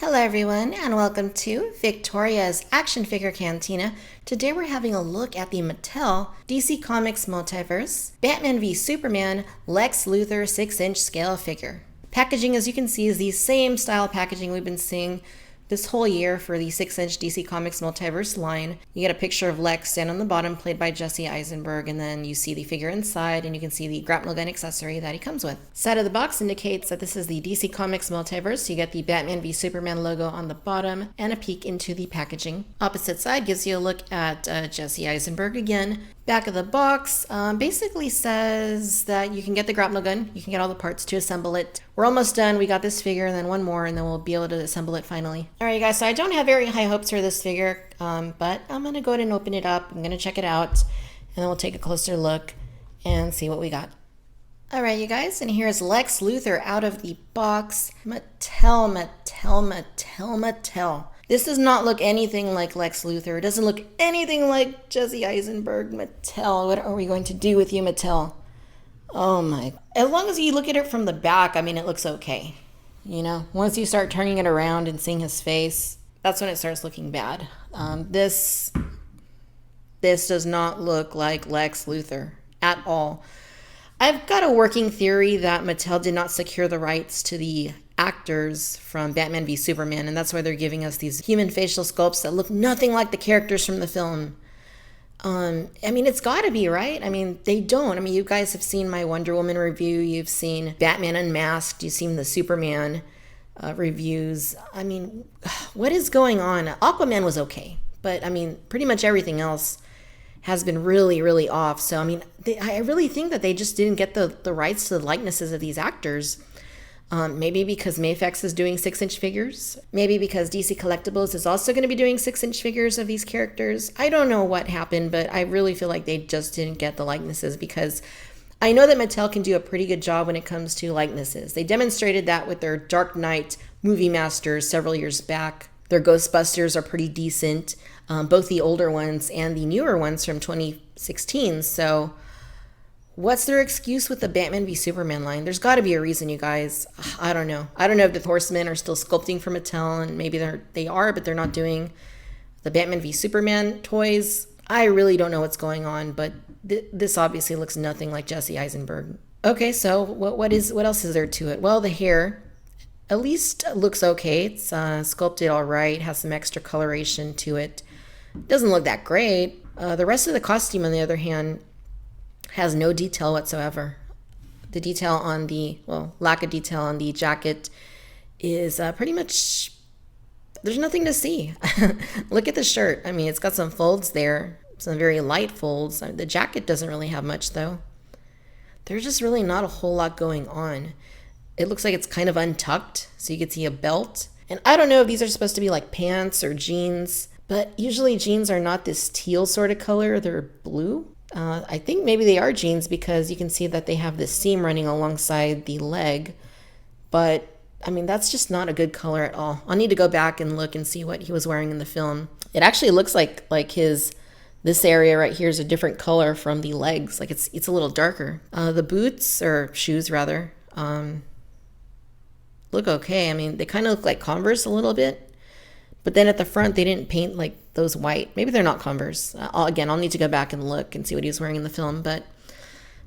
Hello everyone and welcome to Victoria's Action Figure Cantina. Today we're having a look at the Mattel DC Comics Multiverse Batman v Superman Lex Luthor 6-inch scale figure. Packaging, as you can see, is the same style packaging we've been seeing this whole year for the 6-inch DC Comics Multiverse line. You get a picture of Lex down on the bottom, played by Jesse Eisenberg, and then you see the figure inside, and you can see the grapnel gun accessory that he comes with. Side of the box indicates that this is the DC Comics Multiverse. You get the Batman v Superman logo on the bottom and a peek into the packaging. Opposite side gives you a look at Jesse Eisenberg again. Back of the box basically says that you can get the grapnel gun, you can get all the parts to assemble it. We're almost done. We got this figure and then one more, and then we'll be able to assemble it finally. Alright guys, so I don't have very high hopes for this figure, but I'm going to go ahead and open it up. I'm going to check it out, and then we'll take a closer look and see what we got. Alright you guys, and here's Lex Luthor out of the box. Mattel. This does not look anything like Lex Luthor. It doesn't look anything like Jesse Eisenberg. Mattel, what are we going to do with you, Mattel? Oh my. As long as you look at it from the back, I mean, it looks okay. You know, once you start turning it around and seeing his face, that's when it starts looking bad. This does not look like Lex Luthor at all. I've got a working theory that Mattel did not secure the rights to the actors from Batman v Superman, and that's why they're giving us these human facial sculpts that look nothing like the characters from the film. I mean, it's gotta be, right? I mean, they don't. I mean, you guys have seen my Wonder Woman review, you've seen Batman Unmasked, you've seen the Superman reviews. I mean, what is going on? Aquaman was okay, but I mean, pretty much everything else has been really, really off. So, I mean, I really think that they just didn't get the rights to the likenesses of these actors. Maybe because Mafex is doing 6-inch figures. Maybe because DC Collectibles is also going to be doing 6-inch figures of these characters. I don't know what happened, but I really feel like they just didn't get the likenesses, because I know that Mattel can do a pretty good job when it comes to likenesses. They demonstrated that with their Dark Knight movie masters several years back. Their Ghostbusters are pretty decent, both the older ones and the newer ones from 2016. So what's their excuse with the Batman v Superman line? There's got to be a reason, you guys. I don't know. I don't know if the Horsemen are still sculpting for Mattel, and maybe they are, but they're not doing the Batman v Superman toys. I really don't know what's going on, but this obviously looks nothing like Jesse Eisenberg. Okay, so what else is there to it? Well, the hair at least looks okay. It's sculpted all right, has some extra coloration to it. Doesn't look that great. The rest of the costume, on the other hand, has no detail whatsoever. The detail on lack of detail on the jacket is pretty much, there's nothing to see. Look at the shirt. I mean, it's got some folds there, some very light folds. The jacket doesn't really have much though. There's just really not a whole lot going on. It looks like it's kind of untucked, so you can see a belt. And I don't know if these are supposed to be like pants or jeans, but usually jeans are not this teal sort of color, they're blue. I think maybe they are jeans, because you can see that they have this seam running alongside the leg. But, I mean, that's just not a good color at all. I'll need to go back and look and see what he was wearing in the film. It actually looks like this area right here is a different color from the legs. Like it's a little darker. The boots, or shoes rather, look okay. I mean, they kind of look like Converse a little bit. But then at the front, they didn't paint like those white. Maybe they're not Converse. I'll need to go back and look and see what he was wearing in the film. But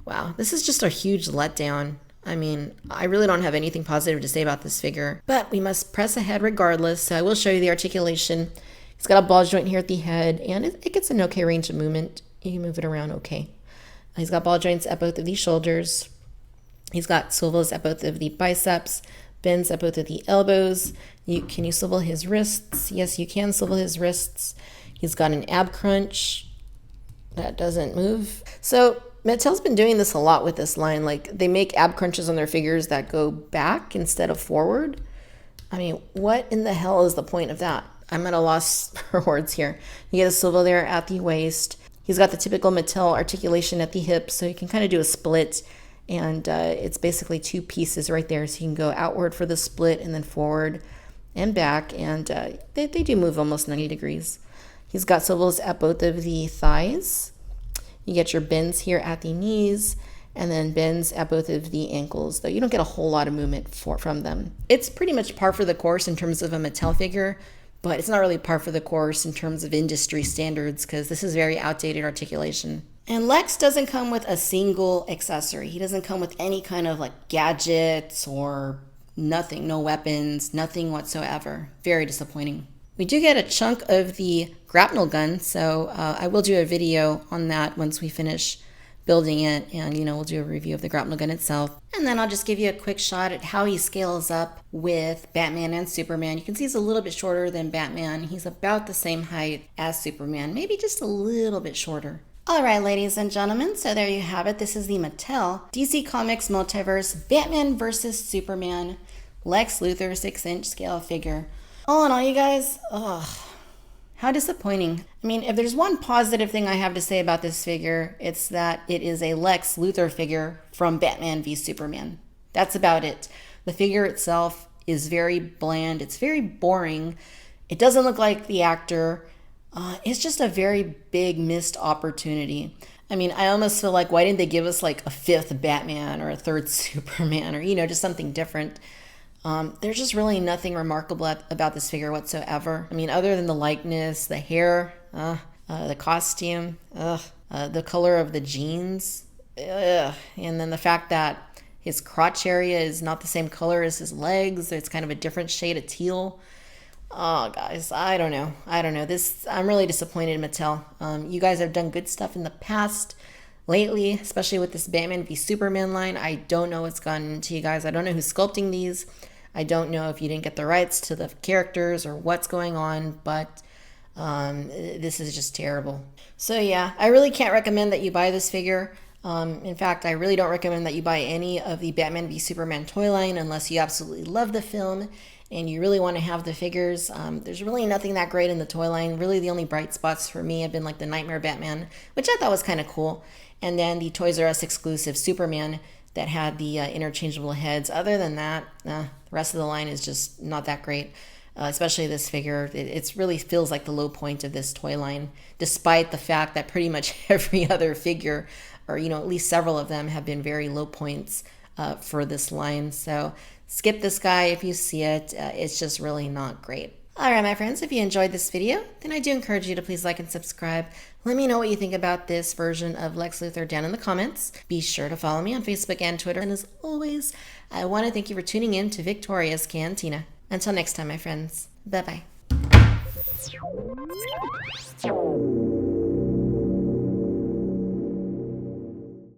wow, this is just a huge letdown. I mean, I really don't have anything positive to say about this figure. But we must press ahead regardless. So I will show you the articulation. He's got a ball joint here at the head, and it gets an okay range of movement. You can move it around okay. He's got ball joints at both of the shoulders. He's got swivels at both of the biceps, bends at both of the elbows. Can you swivel his wrists? Yes, you can swivel his wrists. He's got an ab crunch that doesn't move. So Mattel's been doing this a lot with this line. Like, they make ab crunches on their figures that go back instead of forward. I mean, what in the hell is the point of that? I'm at a loss for words here. You get a swivel there at the waist. He's got the typical Mattel articulation at the hips, so you can kind of do a split. And it's basically two pieces right there, so you can go outward for the split and then forward and back, and they do move almost 90 degrees. He's got swivels at both of the thighs. You get your bends here at the knees, and then bends at both of the ankles, though you don't get a whole lot of movement from them. It's pretty much par for the course in terms of a Mattel figure, but it's not really par for the course in terms of industry standards because this is very outdated articulation. And Lex doesn't come with a single accessory. He doesn't come with any kind of like gadgets or nothing, no weapons, nothing whatsoever. Very disappointing. We do get a chunk of the grapnel gun, so I will do a video on that once we finish building it, and we'll do a review of the grapnel gun itself. And then I'll just give you a quick shot at how he scales up with Batman and Superman. You can see he's a little bit shorter than Batman. He's about the same height as Superman, maybe just a little bit shorter. Alright, ladies and gentlemen, so there you have it. This is the Mattel DC Comics Multiverse Batman vs. Superman Lex Luthor 6-inch scale figure. All in all, you guys, how disappointing. I mean, if there's one positive thing I have to say about this figure, it's that it is a Lex Luthor figure from Batman v Superman. That's about it. The figure itself is very bland. It's very boring. It doesn't look like the actor. It's just a very big missed opportunity. I mean, I almost feel like, why didn't they give us like a fifth Batman or a third Superman or, just something different? There's just really nothing remarkable about this figure whatsoever. I mean, other than the likeness, the hair, the costume, the color of the jeans, and then the fact that his crotch area is not the same color as his legs. It's kind of a different shade of teal. Oh, guys, I don't know. I'm really disappointed in Mattel. You guys have done good stuff in the past. Lately, especially with this Batman v Superman line, I don't know what's gone into you guys. I don't know who's sculpting these. I don't know if you didn't get the rights to the characters or what's going on, but this is just terrible. So yeah, I really can't recommend that you buy this figure. In fact, I really don't recommend that you buy any of the Batman v Superman toy line unless you absolutely love the film and you really want to have the figures. There's really nothing that great in the toy line. Really, the only bright spots for me have been like the Knightmare Batman, which I thought was kind of cool, and then the Toys R Us exclusive Superman that had the interchangeable heads. Other than that, the rest of the line is just not that great, especially this figure. It really feels like the low point of this toy line, despite the fact that pretty much every other figure, or at least several of them, have been very low points for this line. So skip this guy if you see it. It's just really not great. All right, my friends, if you enjoyed this video, then I do encourage you to please like and subscribe. Let me know what you think about this version of Lex Luthor down in the comments. Be sure to follow me on Facebook and Twitter. And as always, I want to thank you for tuning in to Victoria's Cantina. Until next time, my friends. Bye-bye.